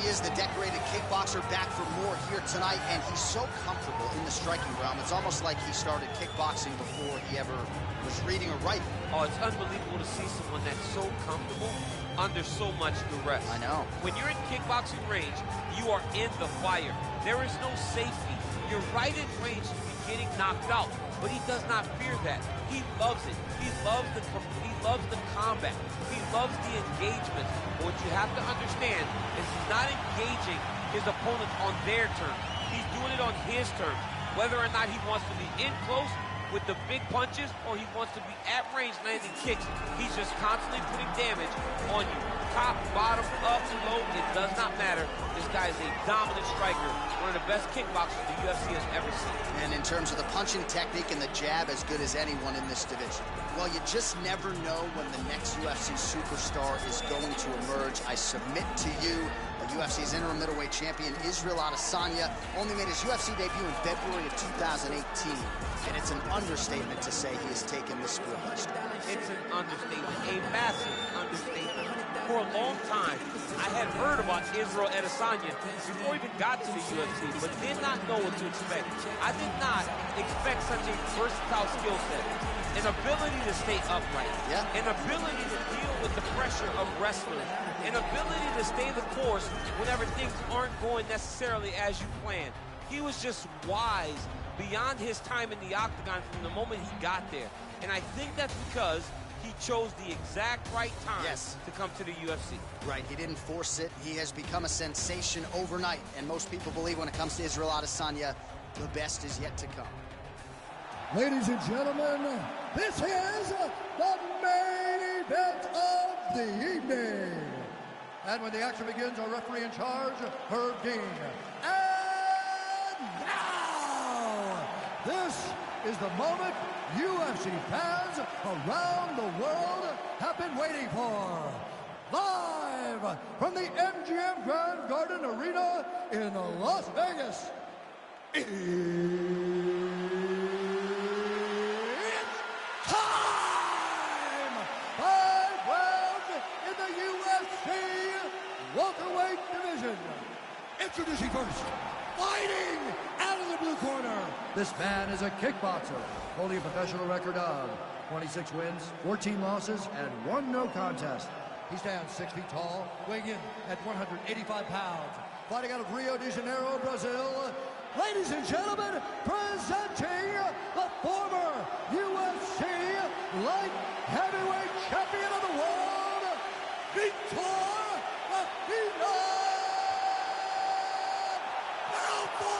he is, the decorated kickboxer, back for more here tonight, and he's so comfortable in the striking realm. It's almost like he started kickboxing before he ever was reading or writing. Oh, it's unbelievable to see someone that's so comfortable under so much duress. I know. When you're in kickboxing range, you are in the fire. There is no safety. You're right in range to be getting knocked out, but he does not fear that. He loves it. He loves the combat. He loves the engagement. But what you have to understand is he's not engaging his opponents on their terms. He's doing it on his terms. Whether or not he wants to be in close with the big punches or he wants to be at range landing kicks, he's just constantly putting damage on you. Top, bottom, up, low, it does not matter. This guy is a dominant striker, one of the best kickboxers the UFC has ever seen. And in terms of the punching technique and the jab, as good as anyone in this division. Well, you just never know when the next UFC superstar is going to emerge. I submit to you, the UFC's interim middleweight champion, Israel Adesanya, only made his UFC debut in February of 2018. And it's an understatement to say he has taken the sport by storm. It's an understatement, a massive understatement. For a long time, I had heard about Israel Adesanya before he even got to the UFC, but did not know what to expect. I did not expect such a versatile skill set, an ability to stay upright, an ability to deal with the pressure of wrestling, an ability to stay the course whenever things aren't going necessarily as you planned. He was just wise beyond his time in the octagon from the moment he got there. And I think that's because he chose the exact right time to come to the UFC. Right, he didn't force it. He has become a sensation overnight. And most people believe when it comes to Israel Adesanya, the best is yet to come. Ladies and gentlemen, this is the main event of the evening. And when the action begins, our referee in charge, Herb Dean. And now, this is the moment UFC fans around the world have been waiting for. Live from the MGM Grand Garden Arena in Las Vegas. It's time! 5 rounds in the UFC welterweight division. Introducing first, fighting out of the blue corner. This man is a kickboxer, holding a professional record of 26 wins, 14 losses, and 1 no contest. He stands 6 feet tall, weighing in at 185 pounds. Fighting out of Rio de Janeiro, Brazil. Ladies and gentlemen, presenting the former UFC light heavyweight champion of the world, Vitor Phenom Belfort!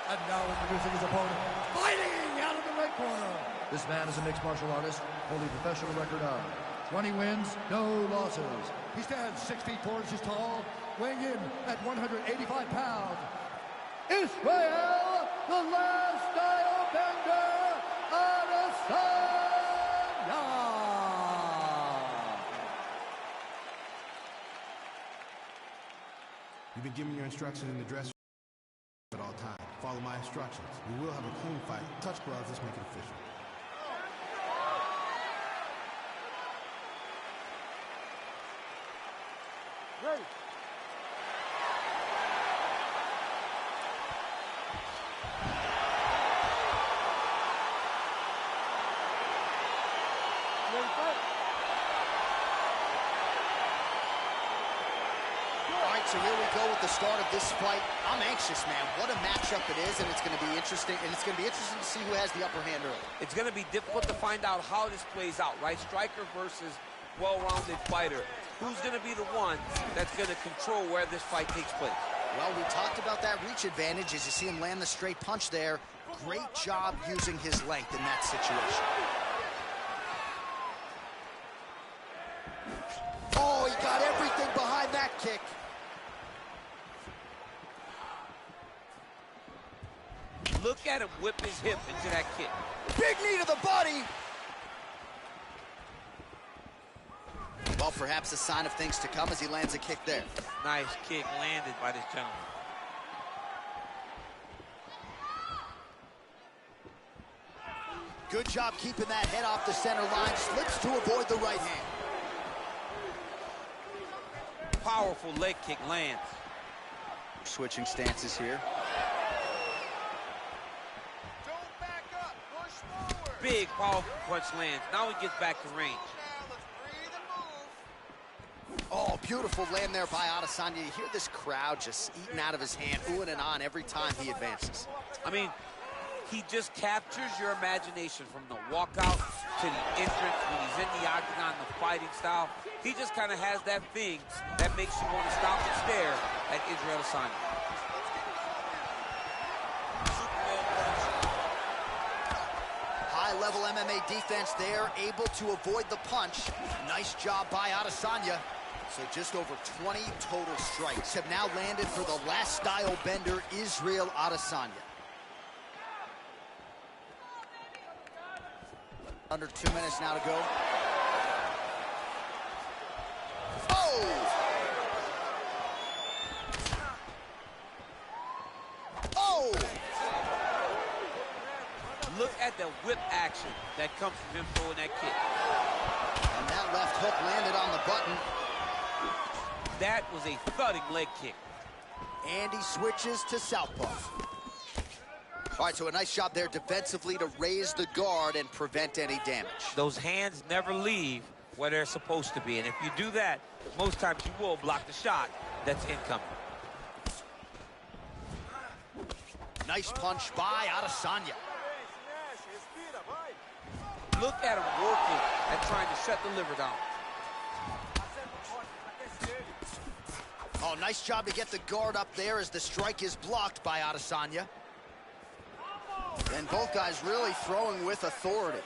And now introducing his opponent, fighting out of the red corner. This man is a mixed martial artist, holding a professional record of 20 wins, no losses. He stands 6 feet 4 inches tall, weighing in at 185 pounds. Israel, the last Stylebender, Adesanya! You've been giving your instructions in the dressing room at all times. Follow my instructions. We will have a clean fight. Touch gloves, let's make it official. Ready. So here we go with the start of this fight. I'm anxious, man. What a matchup it is, and it's going to be interesting. And it's going to be interesting to see who has the upper hand early. It's going to be difficult to find out how this plays out, right? Striker versus well-rounded fighter. Who's going to be the one that's going to control where this fight takes place? Well, we talked about that reach advantage as you see him land the straight punch there. Great job using his length in that situation. Oh, he got everything behind that kick. Look at him whip his hip into that kick. Big knee to the body. Well, perhaps a sign of things to come as he lands a kick there. Nice kick landed by this gentleman. Good job keeping that head off the center line. Slips to avoid the right hand. powerful leg kick lands. Switching stances here. Don't back up. Push forward. Big, powerful punch lands. Now he gets back to range. Now let's breathe and move. Oh, beautiful land there by Adesanya. You hear this crowd just eating out of his hand, oohing and on every time he advances. I mean, he just captures your imagination from the walkout to the entrance when he's in the octagon, the fighting style. He just kind of has that thing that makes you want to stop and stare at Israel Adesanya. High-level MMA defense there, able to avoid the punch. Nice job by Adesanya. So just over 20 total strikes have now landed for the last style bender, Israel Adesanya. Under 2 minutes now to go. Oh! Oh! Look at the whip action that comes from him throwing that kick. And that left hook landed on the button. That was a thudding leg kick. And he switches to southpaw. All right, so a nice job there defensively to raise the guard and prevent any damage. Those hands never leave where they're supposed to be. And if you do that, most times you will block the shot that's incoming. Nice punch by Adesanya. Look at him working at trying to shut the liver down. Oh, nice job to get the guard up there as the strike is blocked by Adesanya. And both guys really throwing with authority.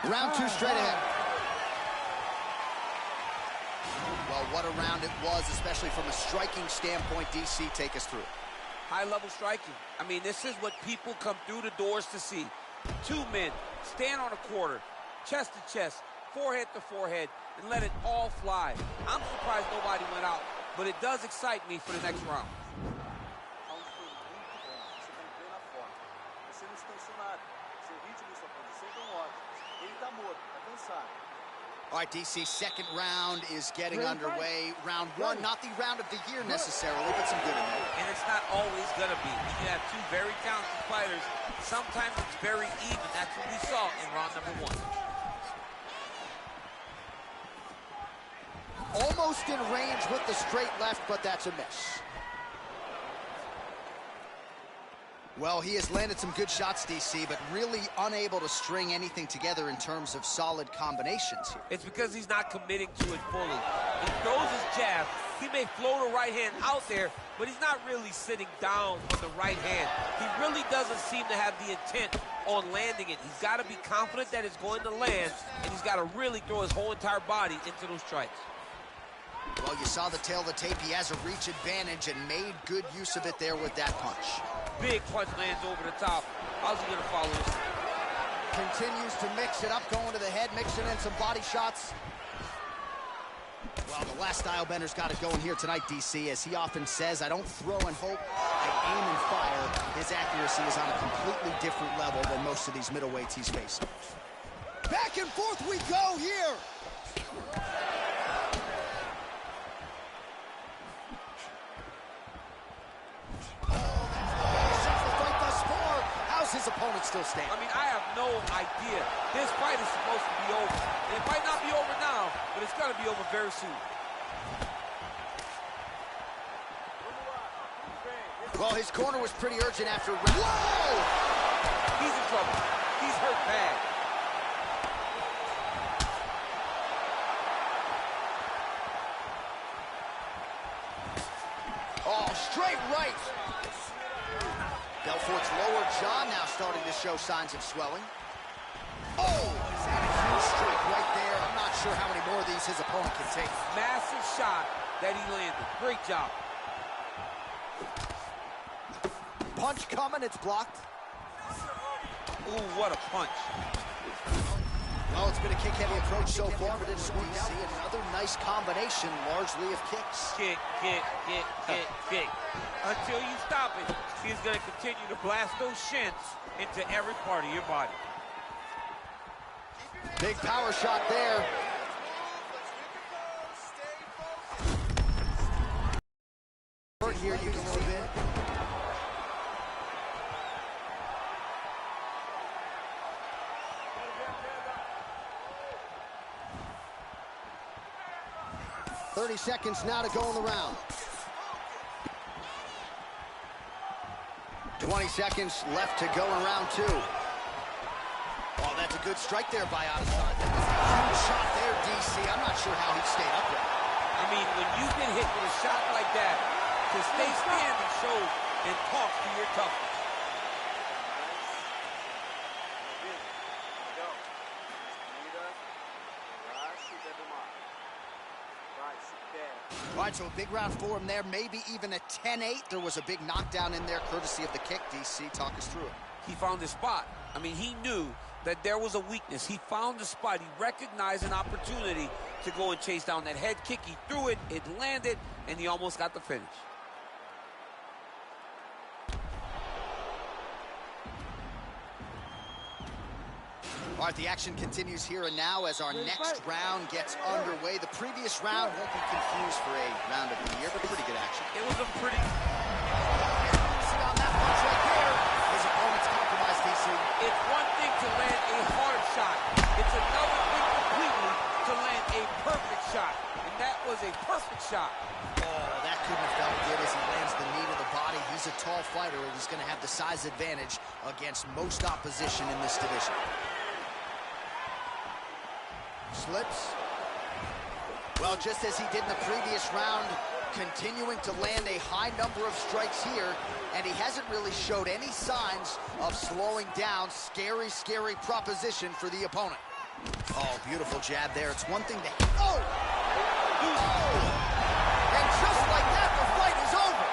Round 2 straight ahead. Well, what a round it was, especially from a striking standpoint. DC, take us through. High-level striking. I mean, this is what people come through the doors to see. 2 men stand on a quarter, chest to chest, forehead to forehead, and let it all fly. I'm surprised nobody went out, but it does excite me for the next round. All right, DC, second round is getting underway. Round 1, not the round of the year necessarily, but some good in there. And it's not always going to be. You have 2 very talented fighters. Sometimes it's very even. That's what we saw in round number 1. Almost in range with the straight left, but that's a miss. Well, he has landed some good shots, DC, but really unable to string anything together in terms of solid combinations here. It's because he's not committing to it fully. He throws his jab. He may float a right hand out there, but he's not really sitting down on the right hand. He really doesn't seem to have the intent on landing it. He's got to be confident that it's going to land, and he's got to really throw his whole entire body into those strikes. Well, you saw the tail of the tape. He has a reach advantage and made good use of it there with that punch. Big punch lands over the top. How's he going to follow this? Continues to mix it up, going to the head, mixing in some body shots. Well, the last style bender's got it going here tonight, DC. As he often says, I don't throw and hope, I aim and fire. His accuracy is on a completely different level than most of these middleweights he's facing. Back and forth we go here. His opponent still standing. I mean, I have no idea. This fight is supposed to be over. It might not be over now, but it's going to be over very soon. Well, his corner was pretty urgent after... Whoa! He's in trouble. He's hurt bad. Oh, straight right. Belfort's lower jaw now starting to show signs of swelling. Oh, is that a huge strike right there? I'm not sure how many more of these his opponent can take. Massive shot that he landed. Great job. Punch coming, it's blocked. Ooh, what a punch. Well, it's been a kick-heavy approach so far, but it's sweet to see another nice combination, largely of kicks. Kick, kick, kick, kick, kick. Until you stop it, he's going to continue to blast those shins into every part of your body. Big power shot there. Hurt here, you can see it. .30 seconds now to go in the round. 20 seconds left to go in round 2. Oh, that's a good strike there by Adesanya. Huge shot there, DC. I'm not sure how he stayed up there. I mean, when you get hit with a shot like that, to stay standing shows and talks to your toughness. All right, so a big round for him there, maybe even a 10-8. There was a big knockdown in there, courtesy of the kick. DC, talk us through it. He found his spot. I mean, he knew that there was a weakness. He found the spot. He recognized an opportunity to go and chase down that head kick. He threw it, it landed, and he almost got the finish. All right, the action continues here and now as our next round gets underway. The previous round won't be confused for a round of the year, but pretty good action. It was a pretty... See on that punch right there. His opponent's compromised, DC. It's one thing to land a hard shot. It's another thing completely to land a perfect shot. And that was a perfect shot. Oh, that couldn't have felt good as he lands the knee to the body. He's a tall fighter, and he's going to have the size advantage against most opposition in this division. Slips. Well, just as he did in the previous round, continuing to land a high number of strikes here, and he hasn't really showed any signs of slowing down. Scary, scary proposition for the opponent. Oh, beautiful jab there. It's one thing to... Oh! And just like that, the fight is over.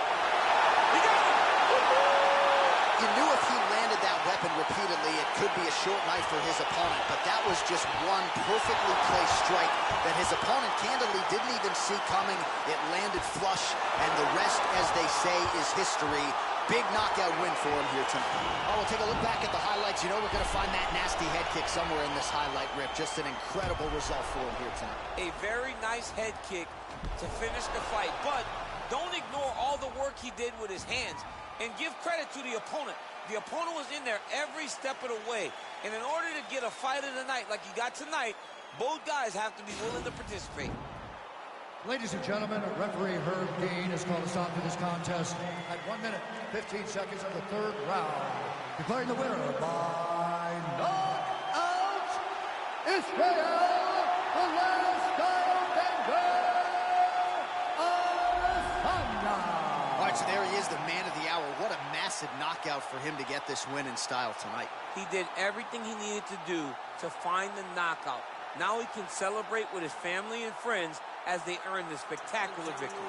You knew if he landed that weapon repeatedly, it could be a short night for his opponent, but that was just one perfectly placed strike that his opponent candidly didn't even see coming. It landed flush, and the rest, as they say, is history. Big knockout win for him here tonight. Oh, we'll take a look back at the highlights. You know we're going to find that nasty head kick somewhere in this highlight rip. Just an incredible result for him here tonight. A very nice head kick to finish the fight, but don't ignore all the work he did with his hands. And give credit to the opponent. The opponent was in there every step of the way. And in order to get a fight of the night like you got tonight, both guys have to be willing to participate. Ladies and gentlemen, referee Herb Dean has called a stop to this contest at 1 minute, 15 seconds of the third round. Declaring the winner by knockout, Israel Stylebender Adesanya. All right, so there he is, the man of the hour. What a massive knockout for him to get this win in style tonight. He did everything he needed to do to find the knockout. Now he can celebrate with his family and friends as they earn this spectacular victory.